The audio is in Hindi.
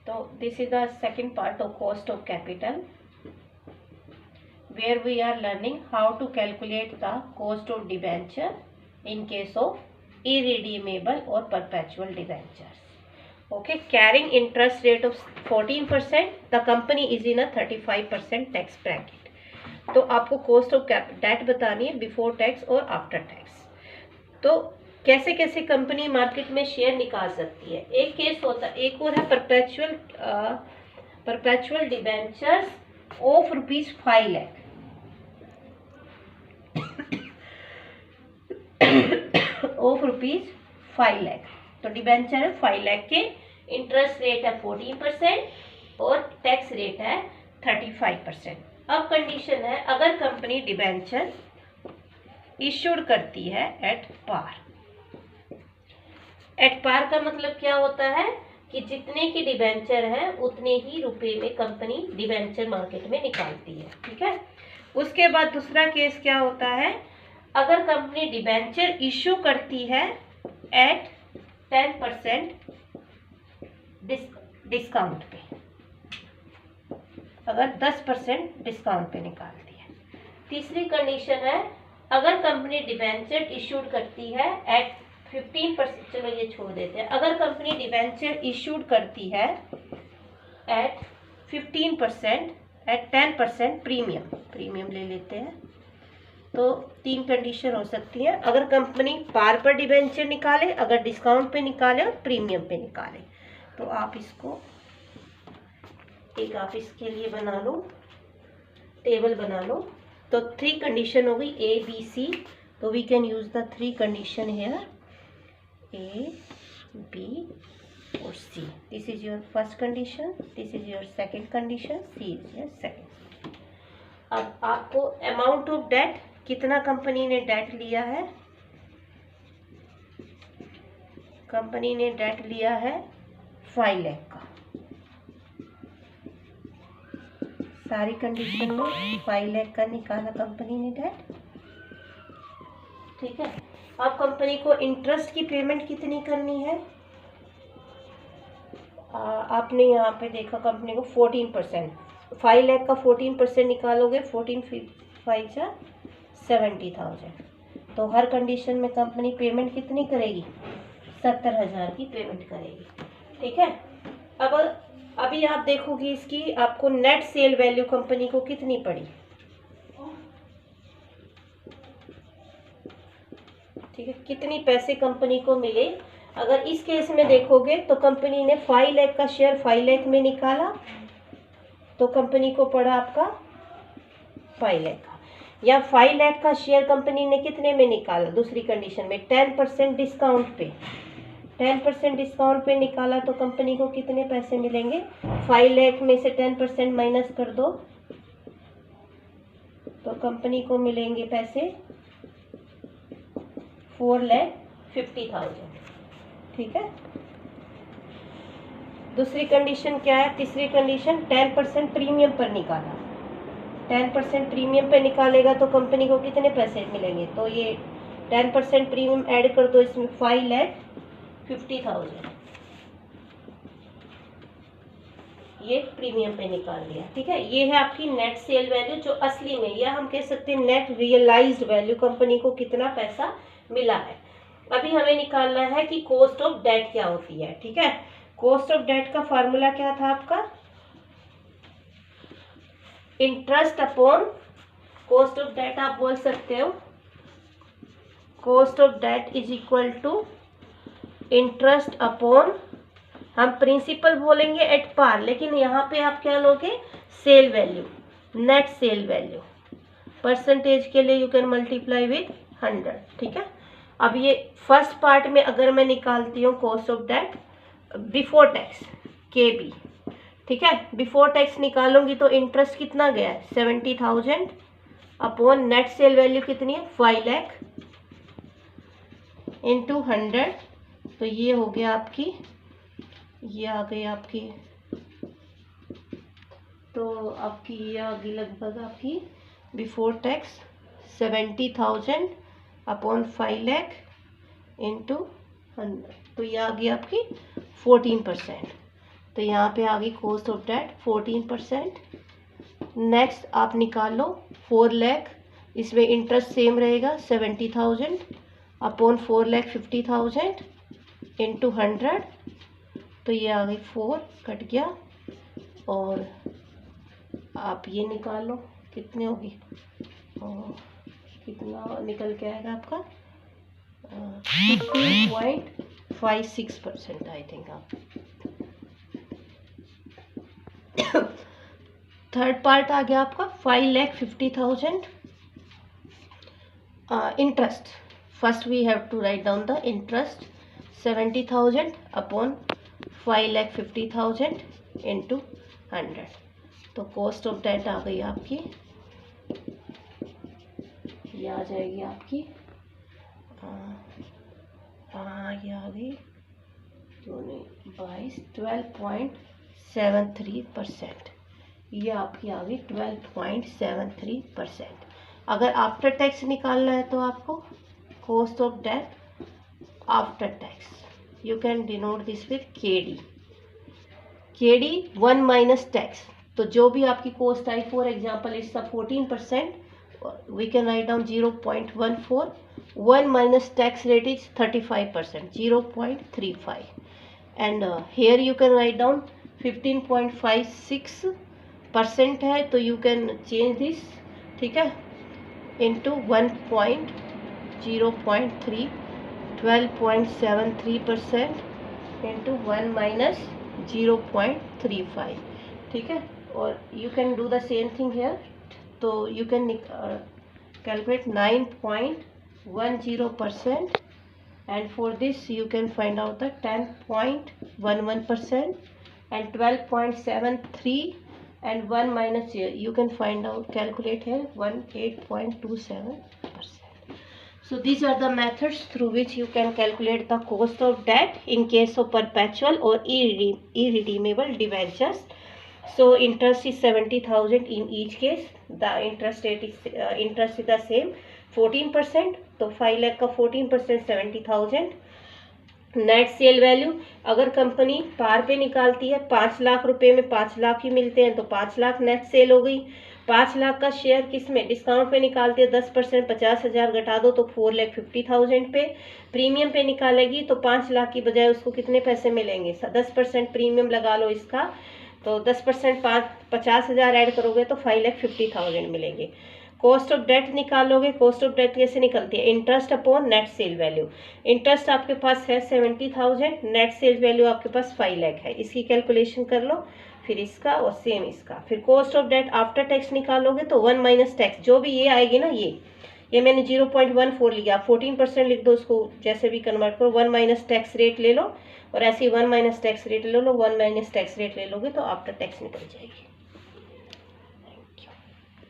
So this is the second part of cost of capital, where we are learning how to calculate the cost of debenture in case of irredeemable or perpetual debentures. Okay, carrying interest rate of 14%, the company is in a 35% tax bracket. तो आपको cost of debt बतानी है before tax और after tax. तो कैसे कैसे कंपनी मार्केट में शेयर निकाल सकती है? एक केस होता है, एक और है perpetual debentures of ₹5 lakh of ₹5 lakh. तो डिबेंचर है 5 लाख के, इंटरेस्ट रेट है 14% और टैक्स रेट है 35%। अब कंडीशन है, अगर कंपनी डिबेंचर इशूड करती है एट पार। एट पार का मतलब क्या होता है कि जितने की डिबेंचर है उतने ही रुपए में कंपनी डिबेंचर मार्केट में निकालती है। ठीक है। उसके बाद दूसरा केस क्या होता है, अगर कंपनी डिबेंचर इशू करती है एट 10% डिस्काउंट पे, अगर 10% डिस्काउंट पे निकालती है। तीसरी कंडीशन है, अगर कंपनी डिबेंचर इशूड करती है एट 15%, चलो ये छोड़ देते हैं, अगर कंपनी डिबेंचर इशूड करती है एट 15% एट 10% प्रीमियम ले लेते हैं, तो 3 कंडीशन हो सकती है। अगर कंपनी पार पर डिबेंचर निकाले, अगर डिस्काउंट पे निकाले और प्रीमियम पे निकाले। तो आप इसको एक आप इसके लिए बना लो, टेबल बना लो। तो 3 कंडीशन हो गई A, B, C। तो we can use the 3 condition here, A, B और C। This is your first condition, this is your second condition, C is your second. अब आपको अमाउंट ऑफ डेट, कितना कंपनी ने डेट लिया है, कंपनी ने डेट लिया है 5 लाख का। सारी कंडीशन में 5 लाख का निकाला कंपनी ने डेट। ठीक है। अब कंपनी को इंटरेस्ट की पेमेंट कितनी करनी है, आपने यहाँ पे देखा कंपनी को 14%, 5 लाख का 14% निकालोगे, 14 5 जा 70,000। तो हर कंडीशन में कंपनी पेमेंट कितनी करेगी, 70,000 की पेमेंट करेगी। ठीक है। अब अभी आप देखोगे इसकी आपको नेट सेल वैल्यू कंपनी को कितनी पड़ी। ठीक है, कितनी पैसे कंपनी को मिले। अगर इस केस में देखोगे तो कंपनी ने 5 लाख का शेयर 5 लाख में निकाला, तो कंपनी को पड़ा आपका 5 लाख का। या 5 लाख का शेयर कंपनी ने कितने में निकाला, दूसरी कंडीशन में 10% डिस्काउंट पे, 10% डिस्काउंट पे निकाला, तो कंपनी को कितने पैसे मिलेंगे, 5 लाख में से 10% माइनस कर दो, तो कंपनी को मिलेंगे पैसे 4,50,000। ठीक है। दूसरी कंडीशन क्या है, तीसरी कंडीशन 10% प्रीमियम पर निकाला, 10% प्रीमियम पे निकालेगा तो कंपनी को कितने पैसे मिलेंगे, तो ये 10% प्रीमियम ऐड कर दो इसमें, 5,50,000 ये प्रीमियम पे निकाल लिया। ठीक है। ये है आपकी नेट सेल वैल्यू, जो असली में, या हम कह सकते हैं नेट रियलाइज्ड वैल्यू, कंपनी को कितना पैसा मिला है। अभी हमें निकालना है कि कॉस्ट ऑफ डेट क्या होती है। ठीक है। कॉस्ट ऑफ डेट का फॉर्मूला क्या था आपका, interest upon cost of debt, आप बोल सकते हो cost of debt is equal to interest upon, हम प्रिंसिपल बोलेंगे एट पार, लेकिन यहाँ पे आप क्या लोगे, sale value, net sale value. Percentage के लिए यू कैन मल्टीप्लाई विथ 100। ठीक है। अब ये फर्स्ट पार्ट में अगर मैं निकालती हूँ cost of debt before tax KB, ठीक है, बिफोर टैक्स निकालूंगी तो इंटरेस्ट कितना गया है 70,000 अपॉन नेट सेल वैल्यू कितनी है 5 लाख इंटू 100, तो ये हो गया आपकी, ये आ गई आपकी, तो आपकी ये आ गई लगभग आपकी before tax 70,000 upon 5 lakh into तो ये आ गई आपकी 14%। तो यहाँ पे आ गई कॉस्ट ऑफ डेट 14%। नेक्स्ट आप निकाल लो 4 लाख, इसमें इंटरेस्ट सेम रहेगा 70,000 अपॉन 4,50,000 इंटू 100। तो ये आ गई 4 कट गया, और आप ये निकाल लो कितने होगी, कितना निकल के आएगा आपका 15.56% आई थिंक। आप थर्ड पार्ट आ गया आपका 5,50,000 interest. First we have to write down the interest 70,000 upon 5,50,000 into 100। तो कॉस्ट ऑफ डेट आ गई आपकी, ये आ जाएगी आपकी ये आ गई 12.73%। ये आपकी आ गई 12.73%। अगर आफ्टर टैक्स निकालना है तो आपको cost of debt after tax, you can denote this with KD। 1 minus tax, तो जो भी आपकी कॉस्ट आई, for example it's 14%, we can write down 0.14. 1 minus tax rate is 35%, 0.35. And here you can write down 15.56% है, तो you can change this, ठीक है, into 0.3, 12.73% into 1 minus 0.35, ठीक है। और you can do the same thing here, तो you can calculate 9.10%, and for this you can find out the 10.11% and 12.73, and 1 minus here you can find out, calculate here 8.27%. So these are the methods through which you can calculate the cost of debt in case of perpetual or irredeemable debentures. So interest is 70,000 in each case. The interest rate is the same 14%. तो 5 लाख का 14% 70,000। नेट सेल वैल्यू अगर कंपनी पार पे निकालती है 5 लाख रुपए में 5 लाख ही मिलते हैं, तो 5 लाख नेट सेल हो गई। 5 लाख का शेयर किस में डिस्काउंट पे निकालती है 10%, 50,000 घटा दो तो 4,50,000 पे। प्रीमियम पे निकालेगी तो 5 लाख की बजाय उसको कितने पैसे मिलेंगे, 10% प्रीमियम लगा लो इसका, तो 10% 50,000 ऐड करोगे तो 5,50,000 मिलेंगे। कॉस्ट ऑफ डेट निकालोगे, कॉस्ट ऑफ डेट कैसे निकलती है, interest upon net sale value. Interest आपके पास है 70,000, नेट सेल वैल्यू आपके पास 5 लाख है, इसकी कैलकुलेशन कर लो, फिर इसका और सेम इसका। फिर cost of debt after tax निकालोगे तो 1 माइनस टैक्स, जो भी ये आएगी ना, ये मैंने 0.14 लिया, 14% लिख दो, उसको जैसे भी कन्वर्ट करो। 1 माइनस टैक्स रेट ले लो, और ऐसे ही 1 माइनस टैक्स रेट ले लो, 1 माइनस टैक्स रेट ले लोगे तो आफ्टर टैक्स निकल जाएगी।